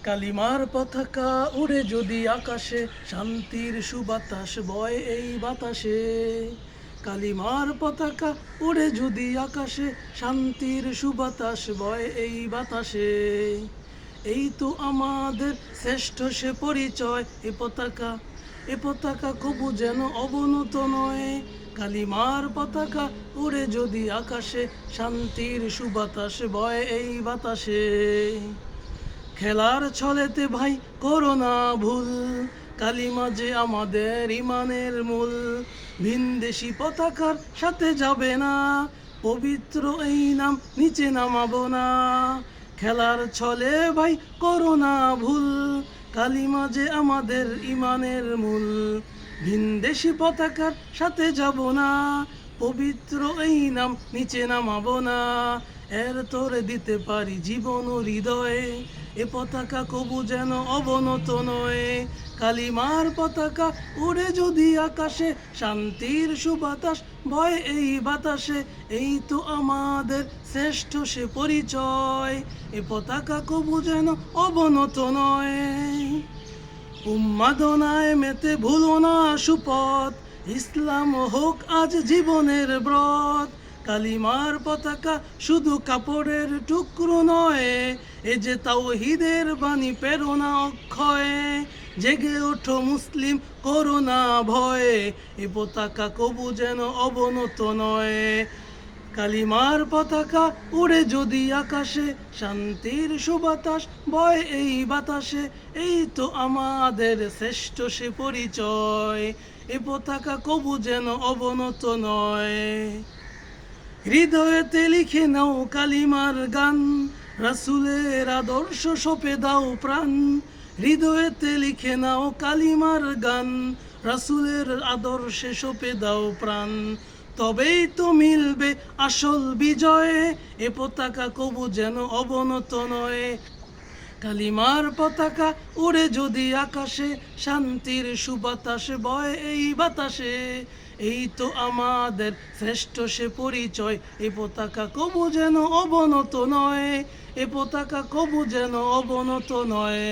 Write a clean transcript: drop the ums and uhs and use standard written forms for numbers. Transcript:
কালিমার পতাকা উড়ে যদি আকাশে, শান্তির সুবাতাস বয় এই বাতাসে। কালিমার পতাকা উড়ে যদি আকাশে, শান্তির সুবাতাস বয় এই বাতাসে। এই তো আমাদের শ্রেষ্ঠ সে পরিচয়, এ পতাকা কবু যেন অবনত নয়। কালিমার পতাকা উড়ে যদি আকাশে, শান্তির সুবাতাস বয় এই বাতাসে। খেলার ছলেতে ভাই করো না ভুল, কালিমা যে আমাদের ইমানের মূল। ভিনদেশি পতাকার সাথে যাবে না, পবিত্র এই নাম নিচে নামাবো না। খেলার ছলে ভাই করো না ভুল, কালিমা যে আমাদের ইমানের মূল। ভিনদেশি পতাকার সাথে যাব না, পবিত্র এই নাম নিচে নামাবো না। এর তোরে দিতে পারি জীবন ও হৃদয়ে, এ পতাকা কবু যেন অবনত নয়। কালিমার পতাকা উড়ে যদি আকাশে, শান্তির সুবাতাস বয় এই বাতাসে। এই তো আমাদের শ্রেষ্ঠ সে পরিচয়, এ পতাকা কবু যেন অবনত নয়। উন্মাদনায় মেতে ভুলো না সুপথ, ইসলাম হোক আজ জীবনের ব্রত। কালিমার পতাকা শুধু কাপড়ের টুকরো নয়, এ যে তাওহীদের বাণী প্রেরণা অক্ষয়। জেগে ওঠো মুসলিম, করো না ভয়, এ পতাকা কবু যেন অবনত নয়। কালিমার পতাকা উড়ে যদি আকাশে, শান্তির সুবাতাস বয় এই বাতাসে। এই তো আমাদের শ্রেষ্ঠ সে পরিচয়, এ পতাকা কবু যেন অবনত নয়। হৃদয়েতে লিখে নাও কালিমার গান, রাসূলের আদর্শ সপে দাও প্রাণ। হৃদয়েতে লিখে নাও কালিমার গান, রাসূলের আদর্শে সপে দাও প্রাণ। তবেই তো মিলবে আসল বিজয়ে, এ পতাকা কবু যেন অবনত নয়। কালিমার পতাকা উড়ে যদি আকাশে, শান্তির সুবাতাস বয় এই বাতাসে। এই তো আমাদের শ্রেষ্ঠ সে পরিচয়, এ পতাকা কবু যেন অবনত নয়, এ পতাকা কবু যেন অবনত নয়।